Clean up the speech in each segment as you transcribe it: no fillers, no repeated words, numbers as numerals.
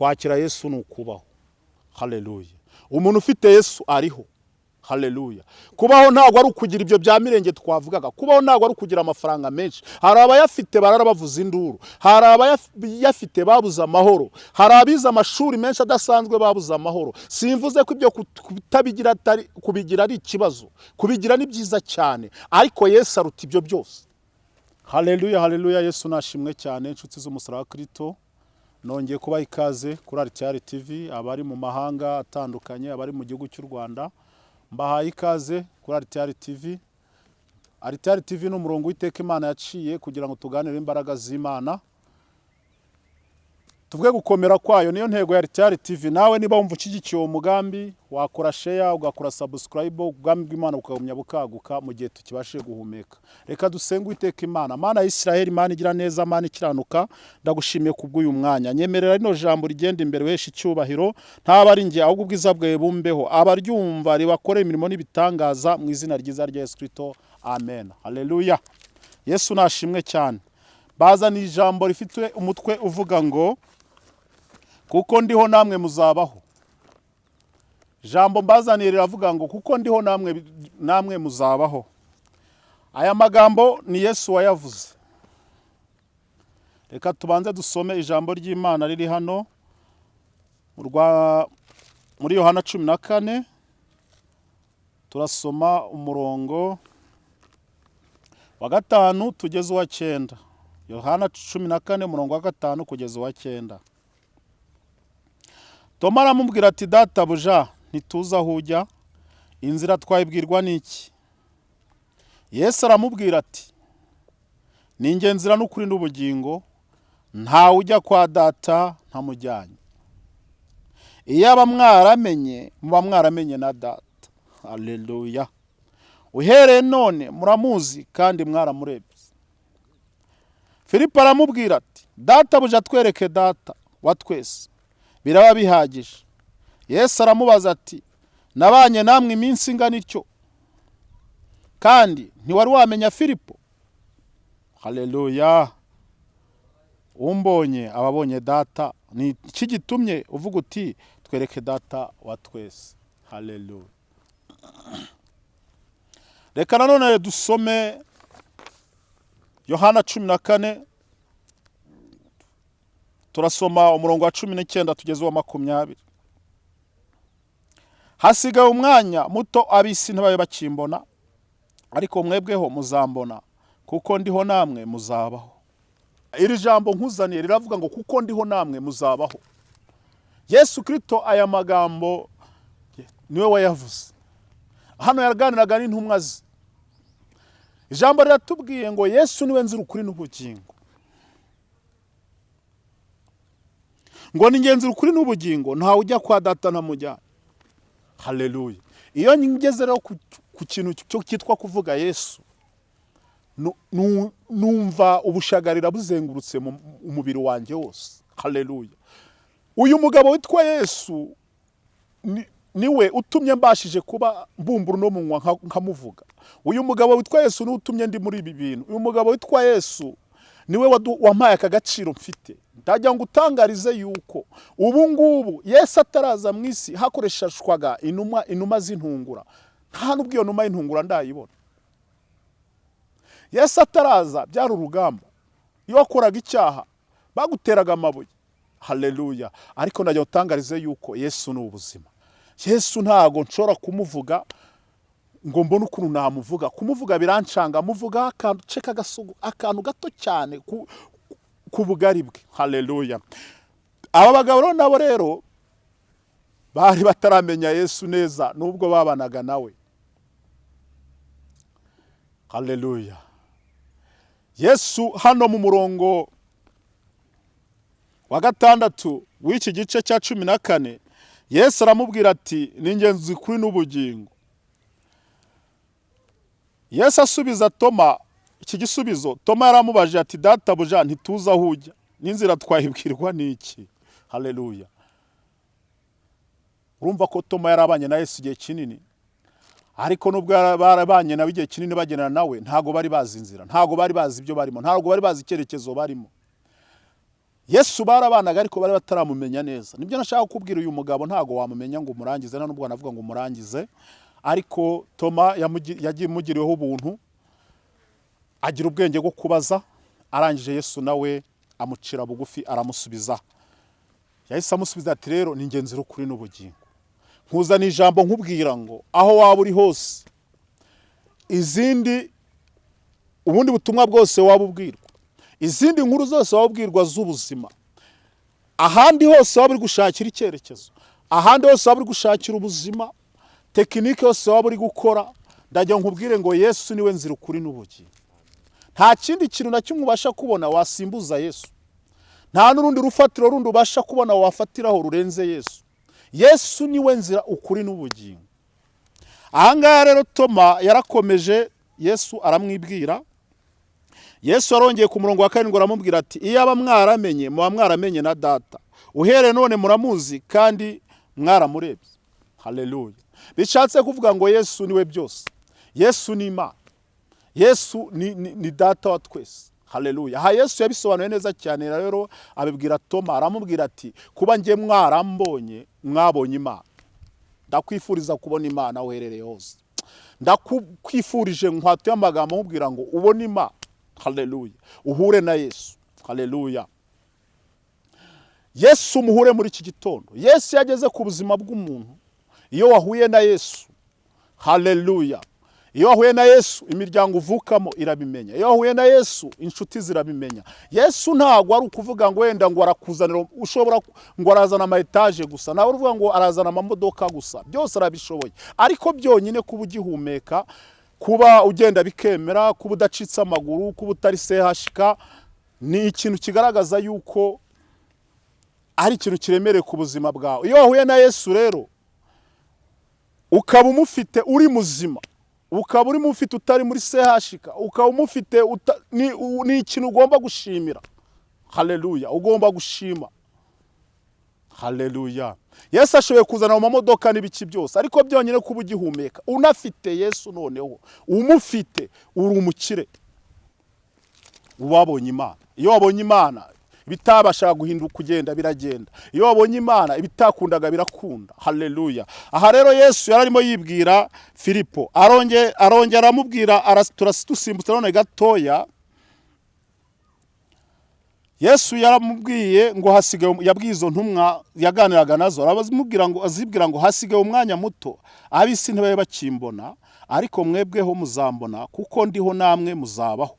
kwakira Yesu ni ukubaho. Haleluya. Umuntu ufite Yesu ariho. Haleluya. Kubaho ntabwo ari ukugira ibyo bya mirenge twavugaga. Kubaho ntabwo ari ukugira amafaranga menshi. Hari abayafite barara bavuza induru. Hari abayafite babuza amahoro. Hari abize amashuri menshi adasanzwe babuza amahoro. Simvuze ko ibyo kubigira ari ikibazo. Kubigira ni byiza cyane. Ariko Yesu aruta ibyo byose. Haleluya, haleluya. Yesu nashimwe cyane. Inshuti z'umusaraba wa Kristo, nongeye kubaha ikaze kuri RTR TV, abari mu mahanga atandukanye, abari mu gihugu cy'u Rwanda. Mbahaye ikaze kuri RTR TV. RTR TV ni umurongo w'iteka Imana yaciye kugira ngo tuganire imbaraga z'Imana, tuvuge gukomera kwayo. Niyo ntego ya RTR TV. Nawe niba wumva ushyigikiye uwo mugambi, wakora share, ugakora subscribe, ubwami bw'Imana bukagumya bukaguka mu gihe tukibashije guhumeka. Reka dusenge Uwiteka Imana. Mana ya Isiraheli, Imana igira neza, Imana ikiranuka, ndagushimiye kubw'uyu mwanya. Nyemerera rino jambo rigenda imbere wesha icyubahiro, ntaba ari njye ahubwo ubwiza bwawe bumbeho. Abaryumva ribakore imirimo n'ibitangaza mu izina ryiza rya Yesu Kristo. Amen. Haleluya. Yesu nashimwe cyane. Bazana ijambo rifite umutwe uvuga ngo kuko ndiho namwe muzabaho. Jambo mbazaniye riravuga ngo kuko ndiho namwe muzabaho. Aya magambo ni Yesu wayavuze. Reka tubanze dusome ijambo ry'Imana riri hano muri Yohana 14. Turasoma umurongo wa 5 tugeze uwa 9. Yohana 14 umurongo wa 5 kugeza uwa 9. Toma aramubwira ati, databuja, ntituzi aho ujya, inzira twayibwirwa n'iki? Yesu aramubwira ati, ni njye nzira n'ukuri n'ubugingo, ntawe ujya kwa data ntamujyanye. Iyaba mwaramenye, muba mwaramenye na data. Haleluya. Uhereye none muramuzi kandi mwaramurebye. Filipo aramubwira ati, databuja, twereke data wa twese, biraba bihagije. Yesu aramubaza ati, nabanye namwe iminsi ingana ityo, kandi ntiwari wamenya Filipo? Haleluya. Umbonye ababonye data. Ni iki gitumye uvuga uti twereke data wa twese? Haleluya. Reka nanone dusome Yohana 14. Turasoma umurongo wa 19 tugeze uwa 20. Hasigaye umwanya muto ab'isi ntibabe bakimbona, ariko mwebweho muzambona, kuko ndiho namwe muzabaho. Iri jambo nkuzaniye riravuga ngo kuko ndiho namwe muzabaho. Yesu Kristo aya magambo niwe wayavuze. Hano yaganiraga n'intumwa ze. Ijambo riratubwiye ngo Yesu niwe nzira ukuri n'ubugingo. Ngo ni ngenzi ukuri n'ubugingo, ntawe ujya kwa data ntamujyanye. Haleluya. Iyo ngeze rero ku kintu cyo kitwa kuvuga Yesu, numva ubushagarira buzengurutse mu mubiri wanjye wose. Haleluya. Uyu mugabo witwa Yesu niwe utumye mbashije kuba mbumbura no munwa nkamuvuga. Uyu mugabo witwa Yesu ni utumye ndi muri ibi bintu. Uyu mugabo witwa Yesu niwe wampaye aka gaciro mfite. Ndajya ngo utangarize yuko ubu ngubu Yesu ataraza mu isi hakoreshashwaga inuma z'intungura. Nta nubwo iyo numa y'intungura ndayibona. Yesu ataraza byari urugamba. Iyo wakoraga icyaha baguteraga amabuye. Haleluya. Ariko ndajya utangarize yuko Yesu ni ubuzima. Yesu ntago nshobora kumuvuga ngo mbone ukuntu namuvuga. Kumuvuga birancanga. Muvuga akantu ceka gasugu, akantu gato cyane ku bugari bwe. Haleluya. Aba bagabo nabo rero bari bataramenya Yesu neza nubwo babanaga nawe. Haleluya. Yesu hano mu murongo wa 6 w'iki gice cya 14, Yesu aramubwira ati, ni ngenzi kuri n'ubugingo. Yesu asubiza Toma iki gisubizo. Toma yaramubaje ati, databuja, ntituzi aho ujya, n'inzira twayibwirwa n'iki? Haleluya. Urumva ko Toma yarabanye na Yesu igihe kinini, ariko nubwo barabanye nawe igihe kinini bagenana nawe, ntago bari bazi inzira, ntago bari bazi ibyo barimo, ntago bari bazi icyerekezo barimo. Yesu barabanaga ariko bari bataramumenya neza. Nibyo nashaka kubwira uyu mugabo, ntago wamumenya ngo umurangize, nta nubwo navuga ngo umurangize, ariko Toma yagiye mugiriweho ubuntu, agira ubwenge bwo kubaza, arangije Yesu nawe amucira bugufi aramusubiza. Yahise amusubiza ati rero ni ngenzi rukuri n'ubugingo. Nkuzana ijambo nkubwira ngo aho waba uri hose, ubundi butumwa bwose waba ubwirwa, izindi nkuru zose waba ubwirwa z'ubuzima, ahandi hose waba uri gushakira icyerekezo, ahandi hose waba uri gushakira ubuzima, tekinike yose waba uri gukora, ndagira nkubwire ngo Yesu niwe nzira ukuri n'ubugingo. Nta kindi kintu na kimwe ubasha kubona wasimbuza Yesu. Nta n'urundi rufatiro rundi ubasha kubona wafatiraho rurenze Yesu. Yesu niwe nzira ukuri n'ubugingo. Ahangaha rero Toma yarakomeje, Yesu aramwibwira. Yesu arongeye ku murongo wa 7 aramubwira ati iyaba mwaramenye muba mwaramenye na data, uhereye none muramuzi kandi mwaramurebye. Haleluya. Bishatse kuvuga ngo Yesu niwe byose. Yesu ni Imana. Yesu ni data wa twese. Haleluya. Aha Yesu yabisobanuye neza cyane, rero abibwira Toma, aramubwira ati kuba ngiye mwarambonye mwabonye Imana. Ndakwifuriza kubona Imana uherereye hose. Ndakwifurije nkwatuye amagambo nkubwira ngo ubone Imana. Haleluya. Uhure na Yesu. Haleluya. Yesu muhure muri iki gitondo. Yesu yageze ku buzima bw'umuntu iyo wahuye na Yesu. Haleluya. Iyo wahuye na Yesu imiryango uvukamo irabimenya. Iyo wahuye na Yesu inshuti zirabimenya. Yesu ntago ari ukuvuga ngo wenda ngo arakuzanira, ushobora ngo arazana ama etage gusa, nawe uvuga ngo arazana amamodoka gusa, byose arabishoboye. Ariko byonyine kuba ugihumeka, kuba ugenda bikemera, kuba udacitse amaguru, kuba utari sehashika, ni ikintu kigaragaza yuko ari ikintu kiremereye ku buzima bwawe. Iyo wahuye na Yesu rero ukaba umufite uri muzima, ukaba uri mufite utari muri sehashika, ukaba umufite ni ikintu ugomba gushimira. Haleluya. Ugomba gushima. Haleluya. Yesu ashoboye kuzana mu mamodoka n'ibiki byose, ariko byonyine kuba ugihumeka unafite Yesu, noneho umufite uri umukire, ubabonye Imana. Iyo wabonye Imana bitabasha guhinduka kugenda biragenda. Iyo wabonye Imana ibitakundaga birakunda. Haleluya. Aha rero Yesu yararimo yibwira Filipo, arongera aramubwira, turasimbutse none gatoya. Yesu yaramubwiye ngo hasigaye, yabwiye izo ntumwa yaganiraga nazo, azibwira ngo hasigaye umwanya muto, ab'isi ntibabe bakimbona, ariko mwebweho muzambona, kuko ndiho namwe muzabaho.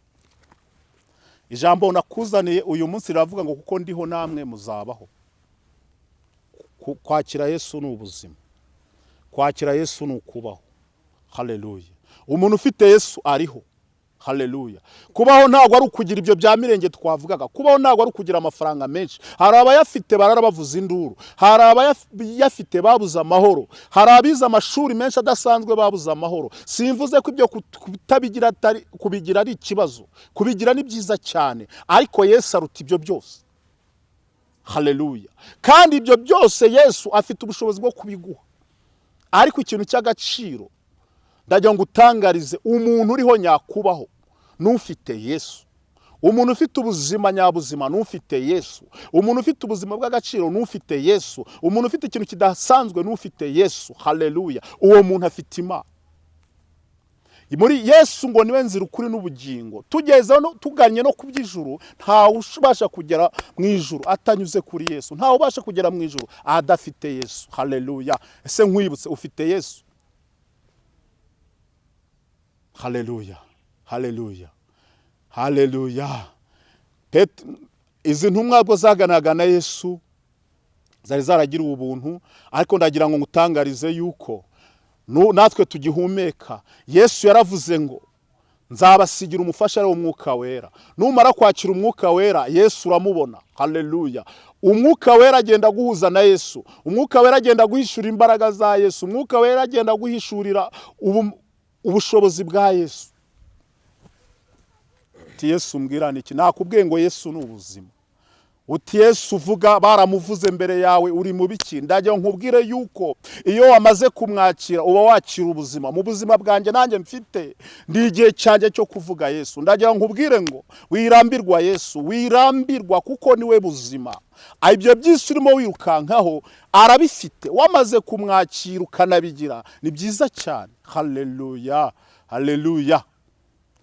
Ijambo nakuzaniye uyu munsi riravuga ngo kuko ndiho namwe muzabaho. Kwakira Yesu ni ubuzima. Kwakira Yesu ni ukubaho. Haleluya. Umuntu ufite Yesu ariho. Haleluya. Kubaho ntago ari ukugira ibyo bya mirenge twavugaga. Kubaho ntago ari ukugira amafaranga menshi. Hari abayafite barara bavuza induru, hari abayafite babuza amahoro, hari abiza amashuri menshi adasanzwe babuza amahoro. Simvuze ko ibyo kutabigira kubigira ari ikibazo, kubigira ni byiza cyane, ariko Yesu aruta ibyo byose. Haleluya. Kandi ibyo byose Yesu afite ubushobozi bwo kubiguha. Ariko ikintu cy'agaciro ndagira ngo utangarize, umuntu uriho nyakubaho n'ufite Yesu. Umuntu ufite ubuzima nyabuzima n'ufite Yesu. Umuntu ufite ubuzima bw'agaciro n'ufite Yesu. Umuntu ufite ikintu kidasanzwe n'ufite Yesu. Haleluya. Uwo muntu afite Imana. Muri Yesu ngo niwe nzira ukuri n'ubugingo. Tugeze no tuganye no kubyijuru, nta ubasha kugera mu ijuru atanyuze kuri Yesu. Nta ubasha kugera mu ijuru adafite Yesu. Haleluya. Ese nkwibutse ufite Yesu? Haleluya. Haleluya. Haleluya. Izi ntumwa bwo zaganaga na Yesu zari zaragira ubuntu, ariko ndagira ngo ngutangarize yuko natwe tugihumeka. Yesu yaravuze ngo nzabasigira umufasha w'umwuka wera. Numara kwakira umwuka wera, Yesu uramubona. Haleluya. Umwuka wera agenda guhuza na Yesu. Umwuka wera agenda guhishura imbaraga za Yesu. Umwuka wera agenda guhishurira ubushobozi bwa Yesu. Yesu mbwirana iki? Nakubwiye ngo Yesu ni ubuzima. uti Yesu uvuga baramuvuze mbere yawe uri mu biki? Ndagira nkubwire yuko iyo wamaze kumwakira uba wakira ubuzima. Mu buzima bwanjye nanjye mfite ndi igihe cyanjye cyo kuvuga Yesu. Ndagira nkubwire ngo wirambirwa Yesu, wirambirwa kuko niwe buzima. Ibyo byose urimo wirukankaho arabifite. Wamaze kumwakira ukanabigira ni byiza cyane. Haleluya, haleluya.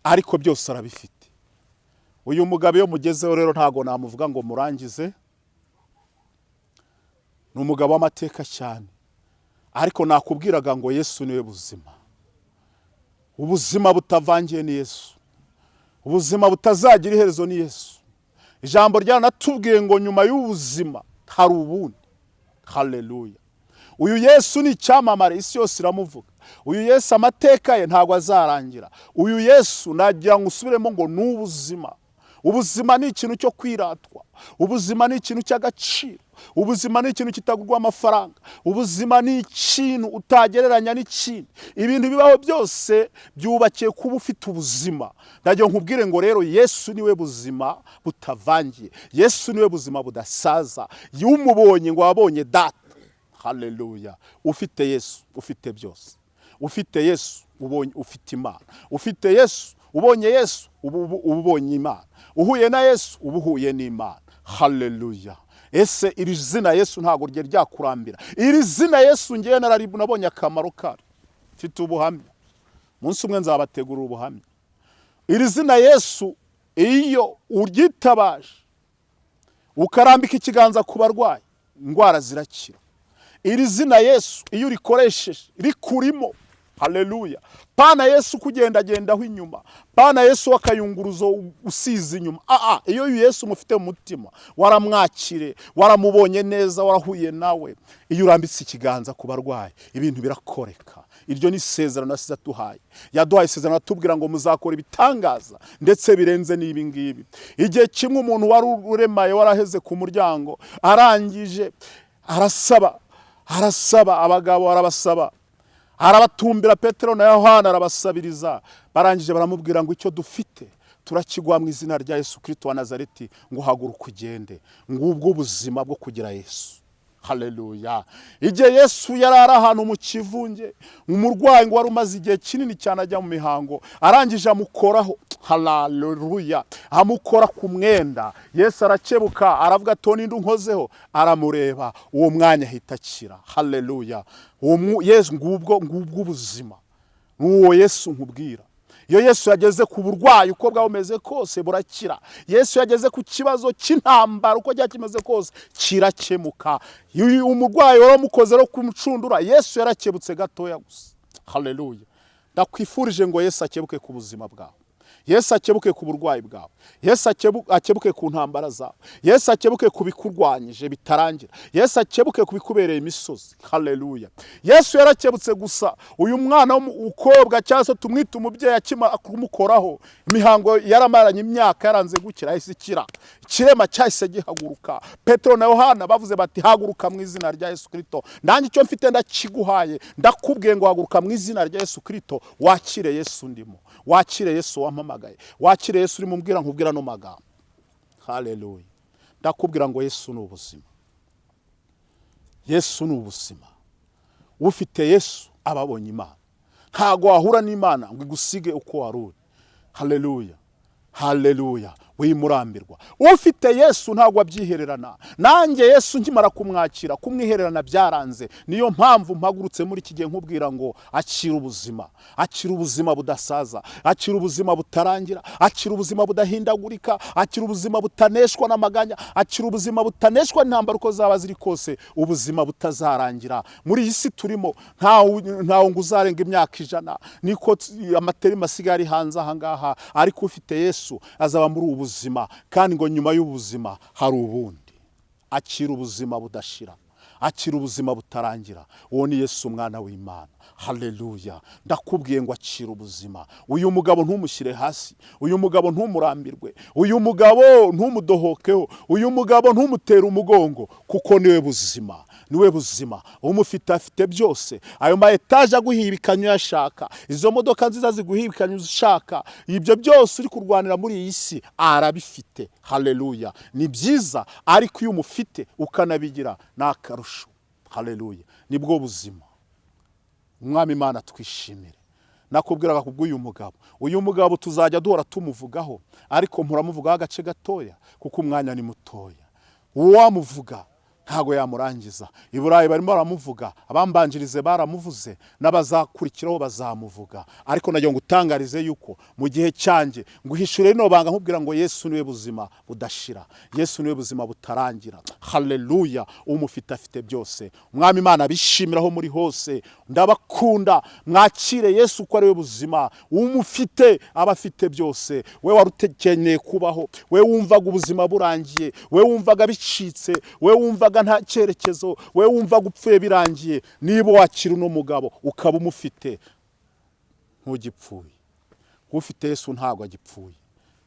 Ariko byose arabifite. Uyu mugabo iyo mugezeho rero ntago namuvuga ngo murangize. Ni umugabo w'amateka cyane. Ariko nakubwiraga ngo Yesu niwe buzima. Ubuzima butavangiye ni Yesu. Ubuzima butazagira iherezo ni Yesu. Ijambo ryanatubwiye ngo nyuma y'ubuzima hari ubundi. Haleluya. Uyu Yesu ni icyamamare, isi yose iramuvuga. Uyu Yesu amateka ye ntago azarangira. Uyu Yesu nagira ngo usubiremo ngo ni ubuzima. Ubuzima ni ikintu cyo kwiratwa. Ubuzima ni ikintu cy'agaciro. Ubuzima ni ikintu kitagurwa amafaranga. Ubuzima ni ikintu utagereranya n'ikindi. Ibintu bibaho byose byubakiye kuba ufite ubuzima. Ndagira nkubwire ngo rero Yesu niwe buzima butavangiye. Yesu niwe buzima budasaza. Yumubonye ngo wabonye data. Haleluya. Ufite Yesu ufite byose. Ufite Yesu ubonye ufite Imana. Ufite Yesu ubonye Yesu ubonye Imana. Uhuye na Yesu ubuhuye n'Imana. Haleluya. Ese iri zina Yesu ntago rye ryakurambira. Iri zina Yesu ngiye nabonye akamaro kari. Mfite ubuhamya. Munsi umwe nzabategura ubuhamya. Iri zina Yesu iyo uryitabaje ukarambika ikiganza ku barwayi indwara zirakira. Iri zina Yesu iyo urikoresheje rikurimo. Haleluya. Pana Yesu kugendagendaho inyuma. Pana Yesu wakayunguruzo usize inyuma. Iyo Yesu mufite mu mutima waramwakire, waramubonye neza, warahuye nawe. Iyo urambitse ikiganza ku barwayi ibintu birakoreka. Iryo ni isezerano nasize atuhaye. Yaduhaye isezerano atubwira ngo muzakora ibitangaza ndetse birenze n'ibi ngibi. Igihe kimwe umuntu wari uremaye waraheze ku muryango arangije arasaba abagabo arabasaba. Arabatumbira Petero na Yohana arabasabiriza. Barangije baramubwira ngo icyo dufite turakigwa mu izina rya Yesu Kristo wa Nazareti ngo haguruka ugende. Ngubwo ubuzima bwo kugira Yesu. Haleluya. Igihe Yesu yarara ahantu mu kivunge, umurwayi ngo wari umaze igihe kinini cyane ajya mu mihango, arangije amukoraho. Haleluya. Amukora ku mwenda. Yesu arakebuka aravuga ati ninde unkozeho? Aramureba. Uwo mwanya ahita akira. Haleluya. Yesu ngubwo ubuzima. Nuwo Yesu nkubwira. Iyo Yesu yageze ku burwayi uko bwameze kose burakira. Yesu yageze ku kibazo cy'intambara uko cyakimeze kose kirakemuka. Umurwayi waramukoze ro kumucundura, Yesu yarakebutse gatoya gusa. Haleluya. Ndakwifurije ngo Yesu akebuke ku buzima bwawe. Yesu akebuke ku burwayi bwawe. Yesu akebuke ku ntambara zawe. Yesu akebuke ku bikurwanyije bitarangira. Yesu akebuke ku bikubereye imisozi. Haleluya. Yesu yarakebutse gusa uyu mwana w'umukobwa cyangwa tumwita umubyeyi akimara kumukoraho imihango yaramaranye imyaka yaranze gukira yahise ikira. Ikirema cyahise gihaguruka. Petero na Yohana bavuze bati haguruka mu izina rya Yesu Kristo. Nanjye icyo mfite ndakiguhaye. Ndakubwiye ngo haguruka mu izina rya Yesu Kristo. Wakire Yesu ndimo. Wakire Yesu wampamagaye. Wakire Yesu uri mumbwira nkubwira no magambo. Haleluya. Ndakubwira ngo Yesu ni ubuzima. Yesu ni ubuzima. Ufite Yesu ababonye Imana. Ntago wahura n'Imana ngo igusige uko waruri. Haleluya. Haleluya. Wimurambirwa. Ufite Yesu ntago abyihererana. Nanjye Yesu nkimara kumwakira kumwihererana byaranze. Niyo mpamvu mpagurutse muri iki gihe nkubwira ngo akira ubuzima. Akira ubuzima budasaza. Akira ubuzima butarangira. Akira ubuzima budahindagurika. Akira ubuzima butaneshwa n'amaganya. Akira ubuzima butaneshwa n'intambara uko zaba ziri kose. Ubuzima butazarangira. Muri iyi si turimo ntawo nguzarenga imyaka 100. Niko amateri masigari hanze aha ngaha. Ariko ufite Yesu azaba muri ubuzima kandi ngo nyuma y'ubuzima hari ubundi. Akira ubuzima budashira. akira ubuzima butarangira. Uwo ni Yesu umwana w'Imana. Haleluya. Ndakubwiye ngo akira ubuzima. Uyu mugabo ntumushyire hasi, uyu mugabo ntumurambirwe, uyu mugabo ntumudohokeho, uyu mugabo ntumutere umugongo, kuko niwe buzima, niwe buzima. Umufite afite byose. Ayo ma etaje aguhibikanya uyashaka, izo modoka nziza ziguhibikanya ushaka, ibyo byose uri kurwanira muri iyi si arabifite. Haleluya. Ni byiza, ariko iyo umufite ukanabigira nakarusho. Haleluya. Nibwo buzima. Umwami Imana twishimire. Nakubwiraga kubw'uyu mugabo, uyu mugabo tuzajya duhora tumuvugaho, ariko mpuramuvugaho agace gatoya kuko umwanya ni mutoya. Uwamuvuga ntago yamurangiza. I Burayi barimo baramuvuga, abambanjirize baramuvuze, n'abazakurikiraho bazamuvuga. Ariko nagiye ngutangarize yuko mu gihe cyanjye nguhishure rino banga nkubwira ngo Yesu niwe buzima budashira, Yesu niwe buzima butarangira. Haleluya. Umufite afite byose. Umwami Imana bishimiraho muri hose. Ndabakunda, mwakire Yesu ko ariwe buzima. Umufite abafite byose. We warutekeneye kubaho, we wumvaga ubuzima burangiye, we wumvaga bicitse, we wumvaga nta cyerekezo, we wumva gupfuye birangiye, niba wakira uno mugabo ukaba umufite, ntugipfuye. Ufite Yesu ntago agipfuye.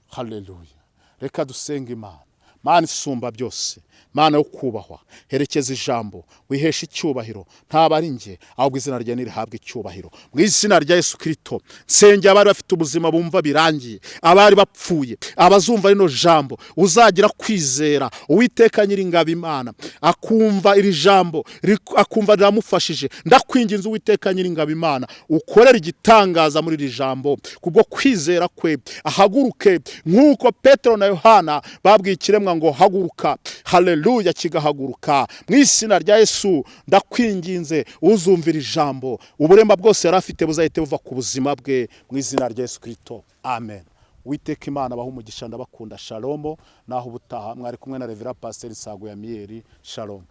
Haleluya. Reka dusenga Imana. Mana isumba byose, Mana yo kubahwa, herekeza ijambo, wihesha icyubahiro, ntaba ari nge, ahubwo izina rye nirihabwe icyubahiro. Mu izina rya Yesu Kristo, nsenge abari bafite ubuzima bumva birangiye, abari bapfuye, abazumva rino jambo, uzagira kwizera. Uwiteka Nyiringabo Imana akumva iri jambo, akumva riramufashije. Ndakwinginze Uwiteka Nyiringabo Imana, ukorera igitangaza muri iri jambo, kubwo kwizera kwe ahaguruke nk'uko Petero na Yohana babwiye ikiremwa ngo haguruka. Haleluya. Kigahaguruka. Mu izina rya Yesu ndakwinginze, uzumvira ijambo, uburema bwose yari afite buzahite buva ku buzima bwe, mu izina rya Yesu Kristo. Amen. Uwiteka Imana abaha umugisha, ndabakunda. Shalom. Naho ubutaha mwari kumwe na Reverend Pastor Nsago ya Mieri. Shalom.